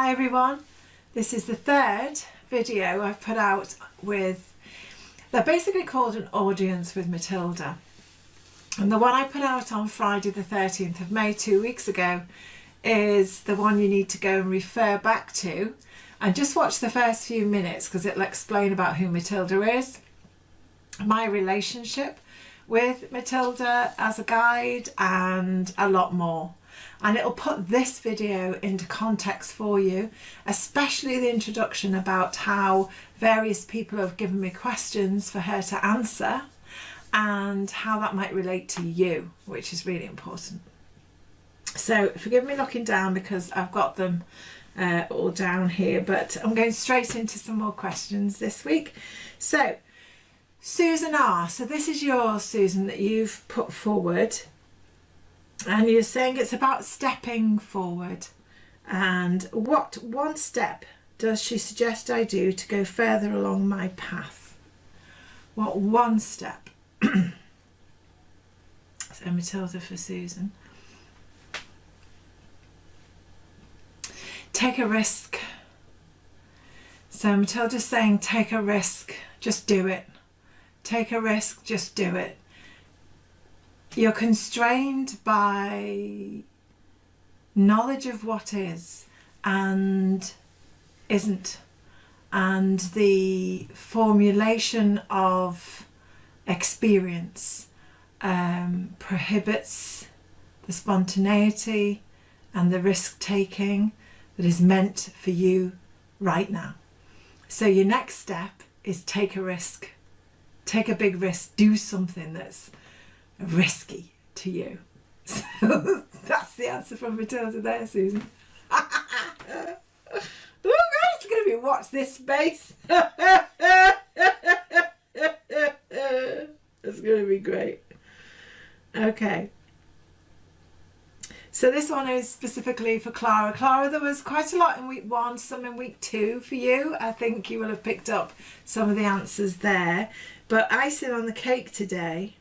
Hi everyone, this is the third video I've put out they're basically called an audience with Matilda. And the one I put out on Friday the 13th of May 2 weeks ago is the one you need to go and refer back to and just watch the first few minutes because it'll explain about who Matilda is, my relationship with Matilda as a guide and a lot more. And it'll put this video into context for you, especially the introduction about how various people have given me questions for her to answer and how that might relate to you, which is really important. So forgive me looking down because I've got them all down here, but I'm going straight into some more questions this week. So Susan R. So this is yours, Susan, that you've put forward. And you're saying it's about stepping forward. And what one step does she suggest I do to go further along my path? What one step? So Matilda for Susan. Take a risk. So Matilda's saying take a risk, just do it. Take a risk, just do it. You're constrained by knowledge of what is and isn't, and the formulation of experience prohibits the spontaneity and the risk taking that is meant for you right now. So your next step is take a risk, take a big risk, do something that's risky to you. So that's the answer from Matilda there, Susan. Oh God, it's going to be watch this space. It's going to be great. Okay. So this one is specifically for Clara. Clara, there was quite a lot in week 1, some in week 2 for you. I think you will have picked up some of the answers there. But icing on the cake today.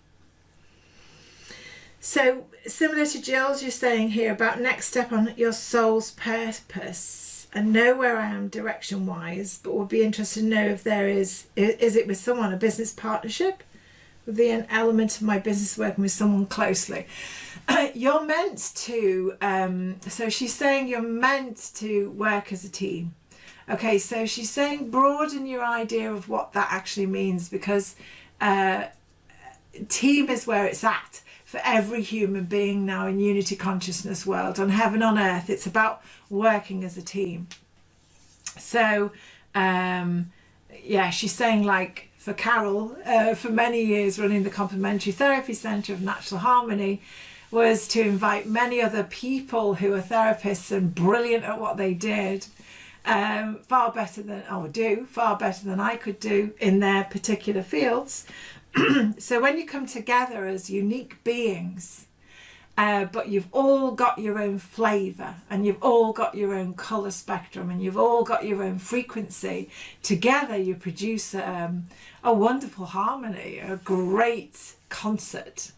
So similar to Jill's, you're saying here about next step on your soul's purpose and know where I am direction wise, but would be interested to know if there is it with someone, a business partnership, would be an element of my business working with someone closely. You're meant to, so she's saying you're meant to work as a team. Okay, so she's saying broaden your idea of what that actually means, because team is where it's at. For every human being now in unity consciousness world, on heaven on earth, it's about working as a team. So yeah, she's saying, like for Carol, for many years running the Complementary Therapy Centre of Natural Harmony was to invite many other people who are therapists and brilliant at what they did, far better than I could do in their particular fields. So when you come together as unique beings, but you've all got your own flavour and you've all got your own colour spectrum and you've all got your own frequency, together you produce a wonderful harmony, a great concert.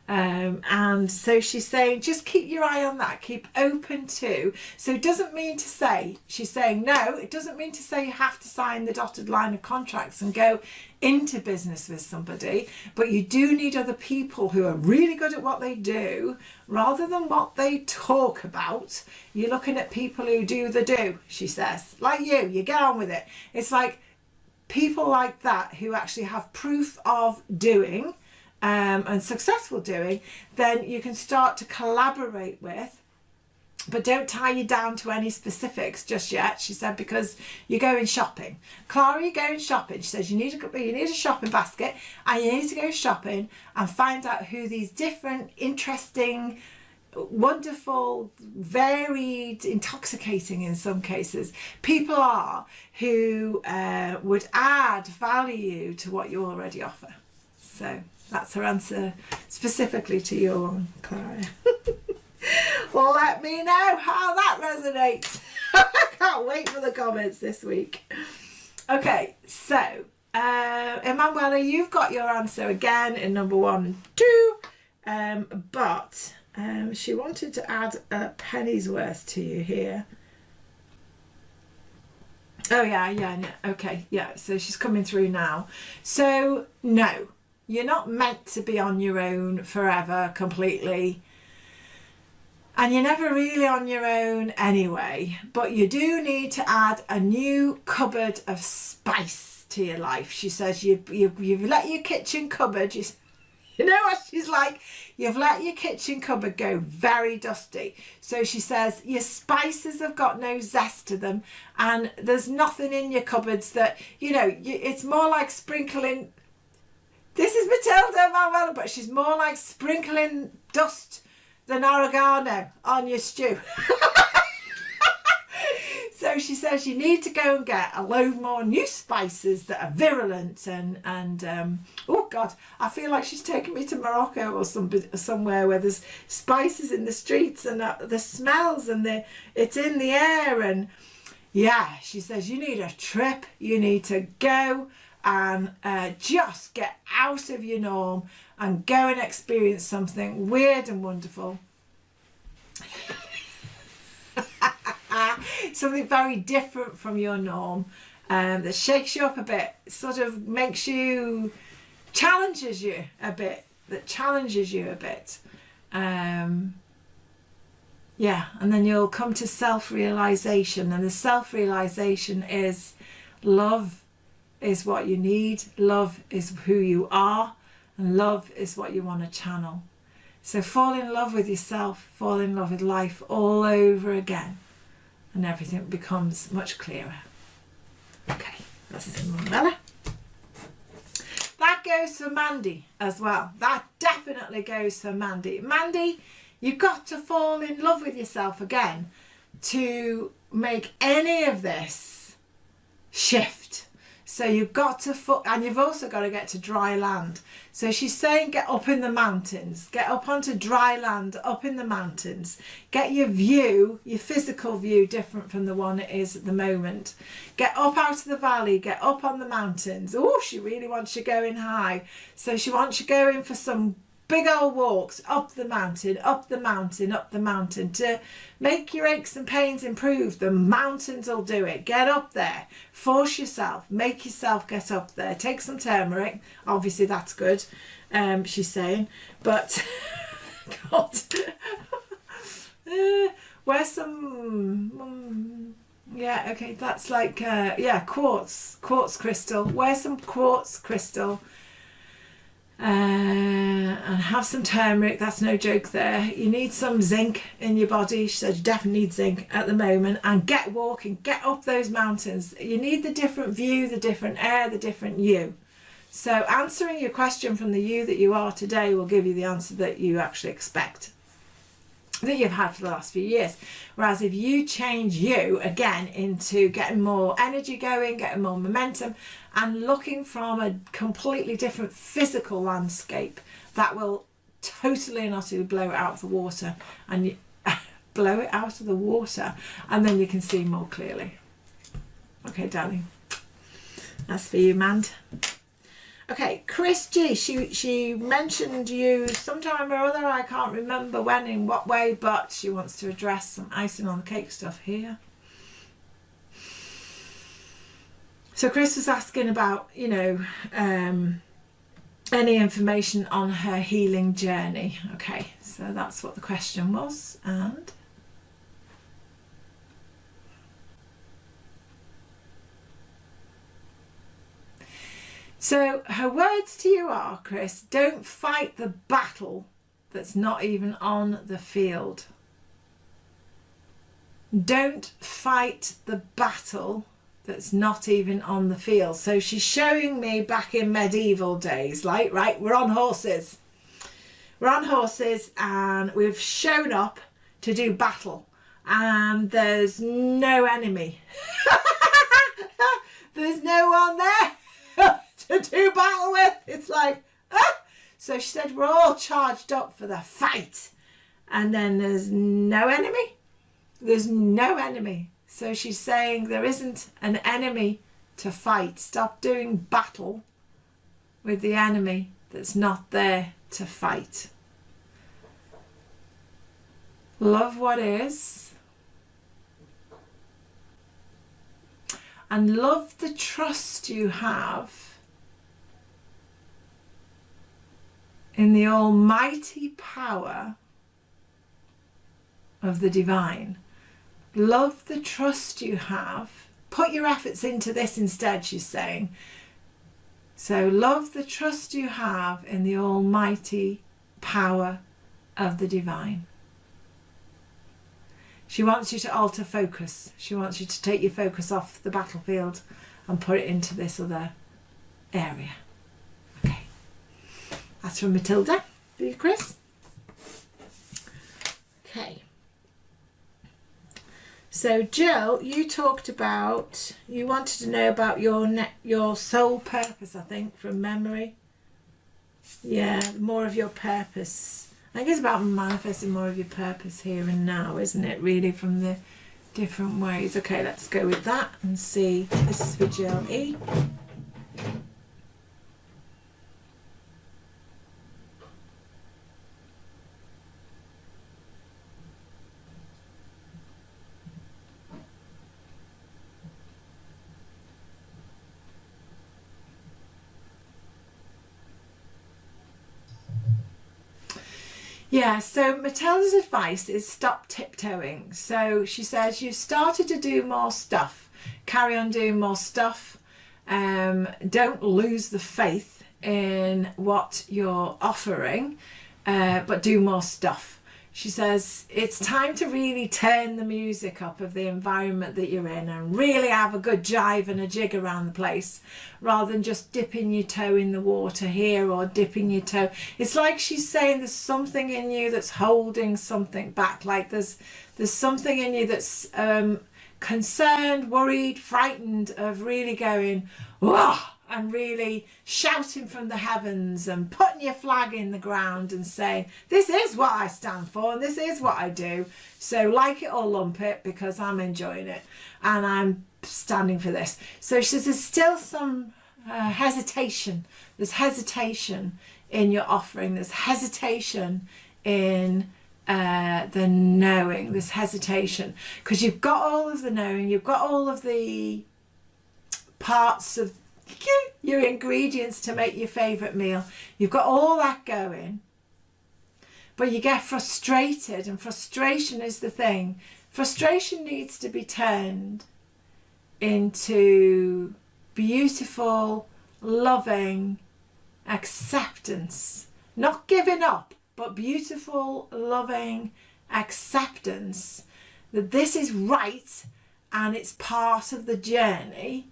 And so she's saying just keep your eye on that, keep open to. So it doesn't mean to say, she's saying no, it doesn't mean to say you have to sign the dotted line of contracts and go into business with somebody, but you do need other people who are really good at what they do rather than what they talk about. You're looking at people who do the do, she says, like you get on with it. It's like people like that who actually have proof of doing and successful doing, then you can start to collaborate with, but don't tie you down to any specifics just yet, she said, because you're going shopping. Clara, you're going shopping. She says you need a shopping basket and you need to go shopping and find out who these different, interesting, wonderful, varied, intoxicating in some cases, people are who would add value to what you already offer. So that's her answer specifically to your one, Clara. Well, let me know how that resonates. I can't wait for the comments this week. Okay, so Emanuela, you've got your answer again in number 1 and 2, but she wanted to add a penny's worth to you here. Oh yeah. Okay, yeah. So she's coming through now. So no, you're not meant to be on your own forever completely. And you're never really on your own anyway, but you do need to add a new cupboard of spice to your life. She says you've let your kitchen cupboard, you know what she's like, you've let your kitchen cupboard go very dusty. So she says your spices have got no zest to them, and there's nothing in your cupboards that, it's more like sprinkling, this is Matilda Manuela, but she's more like sprinkling dust than oregano on your stew. So she says you need to go and get a load more new spices that are virulent and oh God, I feel like she's taking me to Morocco or somewhere where there's spices in the streets and the smells and it's in the air. And yeah, she says you need a trip, you need to go and just get out of your norm and go and experience something weird and wonderful. Something very different from your norm, that shakes you up a bit, sort of challenges you a bit. Yeah, and then you'll come to self-realization, and the self-realization is love is what you need, love is who you are, and love is what you want to channel. So fall in love with yourself, fall in love with life all over again, and everything becomes much clearer. Okay, that's Manuela. That goes for Mandy as well. That definitely goes for Mandy. Mandy, you've got to fall in love with yourself again to make any of this shift. So you've got to, and you've also got to get to dry land. So she's saying get up in the mountains, get up onto dry land, up in the mountains. Get your view, your physical view, different from the one it is at the moment. Get up out of the valley, get up on the mountains. Oh, she really wants you going high. So she wants you going for some big old walks up the mountain, up the mountain, up the mountain to make your aches and pains improve. The mountains will do it. Get up there. Force yourself. Make yourself get up there. Take some turmeric. Obviously that's good, she's saying. But, God. Where's some... yeah, okay, that's like, quartz crystal. Wear some quartz crystal. And have some turmeric. That's no joke there. You need some zinc in your body. She said you definitely need zinc at the moment. And get walking, get up those mountains. You need the different view, the different air, the different you. So answering your question from the you that you are today will give you the answer that you actually expect, that you've had for the last few years. Whereas if you change you again into getting more energy going, getting more momentum, and looking from a completely different physical landscape, that will totally and utterly blow it out of the water, and you blow it out of the water, and then you can see more clearly. Okay, darling, that's for you, Mand. Okay, Chris G, she mentioned you sometime or other, I can't remember when, in what way, but she wants to address some icing on the cake stuff here. So Chris was asking about, any information on her healing journey. Okay, so that's what the question was. And so her words to you are, Chris, don't fight the battle that's not even on the field. Don't fight the battle that's not even on the field. So she's showing me back in medieval days, like, right, we're on horses. We're on horses and we've shown up to do battle, and there's no enemy. There's no one there to do battle with. It's like, ah! So she said we're all charged up for the fight, and then there's no enemy. There's no enemy. So she's saying there isn't an enemy to fight. Stop doing battle with the enemy that's not there to fight. Love what is. and love the trust you have in the almighty power of the divine. Love the trust you have. Put your efforts into this instead, she's saying. So love the trust you have in the almighty power of the divine. She wants you to alter focus. She wants you to take your focus off the battlefield and put it into this other area. Okay. That's from Matilda. For you, Chris? Okay. So Jill, you talked about, you wanted to know about your soul purpose, I think, from memory. Yeah, more of your purpose. I think it's about manifesting more of your purpose here and now, isn't it? Really, from the different ways. Okay, let's go with that and see. This is for Jill E. Yeah, so Matilda's advice is stop tiptoeing. So she says you've started to do more stuff. Carry on doing more stuff. Don't lose the faith in what you're offering, but do more stuff. She says it's time to really turn the music up of the environment that you're in and really have a good jive and a jig around the place, rather than just dipping your toe in the water here or dipping your toe. It's like she's saying there's something in you that's holding something back, like there's something in you that's concerned, worried, frightened of really going, whoa, and really shouting from the heavens and putting your flag in the ground and saying, this is what I stand for and this is what I do. So like it or lump it, because I'm enjoying it and I'm standing for this. So she says there's still some hesitation. There's hesitation in your offering. There's hesitation in the knowing. There's hesitation because you've got all of the knowing. You've got all of the parts of your ingredients to make your favourite meal. You've got all that going, but you get frustrated, and frustration is the thing. Frustration needs to be turned into beautiful, loving acceptance. Not giving up, but beautiful, loving acceptance that this is right and it's part of the journey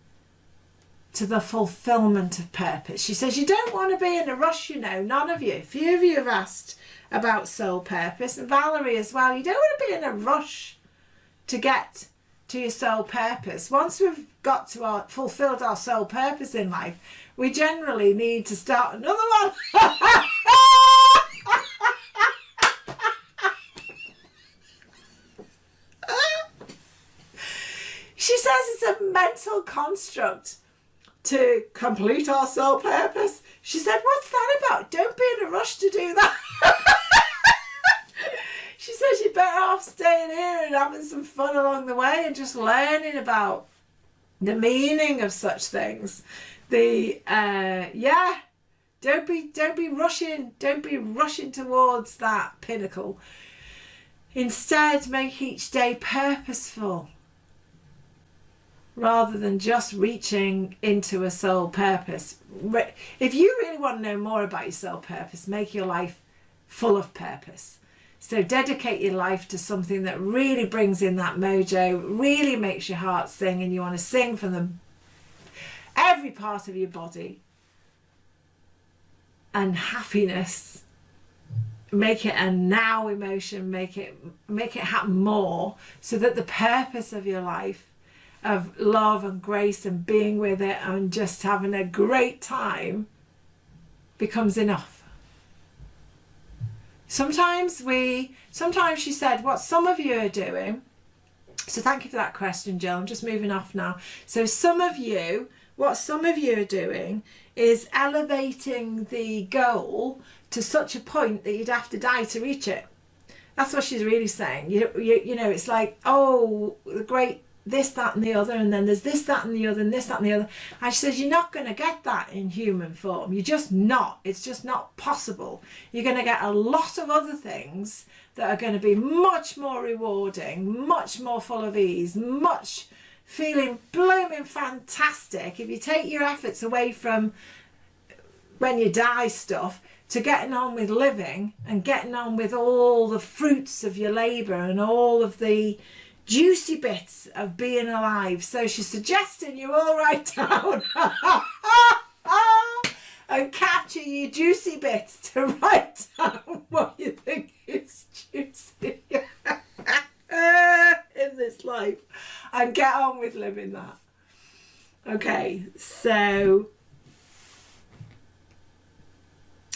to the fulfillment of purpose. She says you don't want to be in a rush, you know, none of you. A few of you have asked about soul purpose, and Valerie as well. You don't want to be in a rush to get to your soul purpose. Once we've got to fulfilled our soul purpose in life, we generally need to start another one. She says it's a mental construct to complete our soul purpose. She said, what's that about? Don't be in a rush to do that. She says you're better off staying here and having some fun along the way and just learning about the meaning of such things. Don't be rushing towards that pinnacle. Instead, make each day purposeful, rather than just reaching into a soul purpose. If you really want to know more about your soul purpose, make your life full of purpose. So dedicate your life to something that really brings in that mojo, really makes your heart sing, and you want to sing from every part of your body. And happiness, make it a now emotion, make it happen more, so that the purpose of your life of love and grace and being with it and just having a great time becomes enough. Sometimes she said what some of you are doing, so thank you for that question, Jill. I'm just moving off now. So what some of you are doing is elevating the goal to such a point that you'd have to die to reach it. That's what she's really saying. You know, it's like, oh, the great this, that and the other, and then there's this, that and the other, and this, that and the other. And she says, you're not going to get that in human form. You're just not. It's just not possible. You're going to get a lot of other things that are going to be much more rewarding, much more full of ease, much feeling blooming fantastic if you take your efforts away from when you die stuff to getting on with living and getting on with all the fruits of your labour and all of the juicy bits of being alive. So she's suggesting you all write down and capture your juicy bits to write down what you think is juicy in this life and get on with living that. Okay, so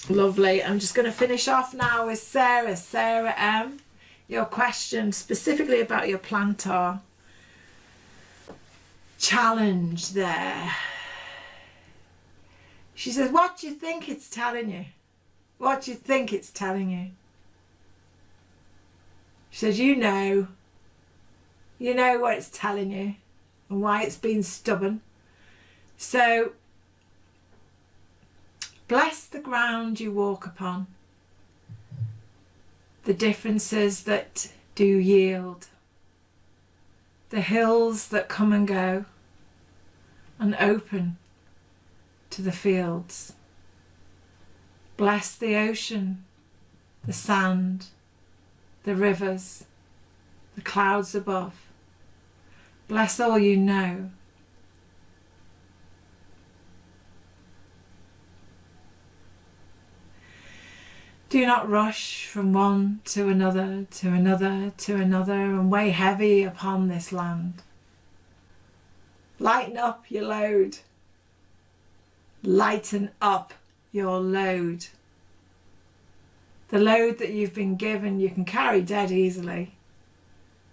lovely. I'm just going to finish off now with Sarah M. Your question specifically about your plantar challenge there. She says, what do you think it's telling you? What do you think it's telling you? She says, you know what it's telling you and why it's been stubborn. So bless the ground you walk upon, the differences that do yield, the hills that come and go and open to the fields. Bless the ocean, the sand, the rivers, the clouds above. Bless all you know. Do not rush from one to another, to another, to another, and weigh heavy upon this land. Lighten up your load. Lighten up your load. The load that you've been given you can carry dead easily.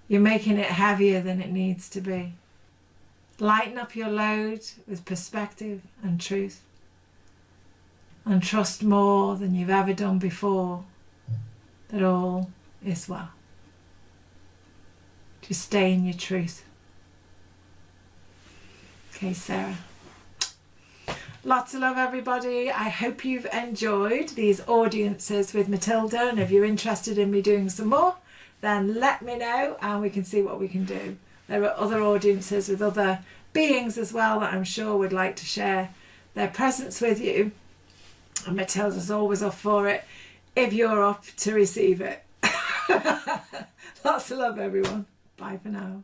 You're making it heavier than it needs to be. Lighten up your load with perspective and truth. And trust more than you've ever done before that all is well. Just stay in your truth. Okay, Sarah. Lots of love, everybody. I hope you've enjoyed these audiences with Matilda, and if you're interested in me doing some more, then let me know and we can see what we can do. There are other audiences with other beings as well that I'm sure would like to share their presence with you. And Matilda's always up for it if you're up to receive it. Lots of love, everyone. Bye for now.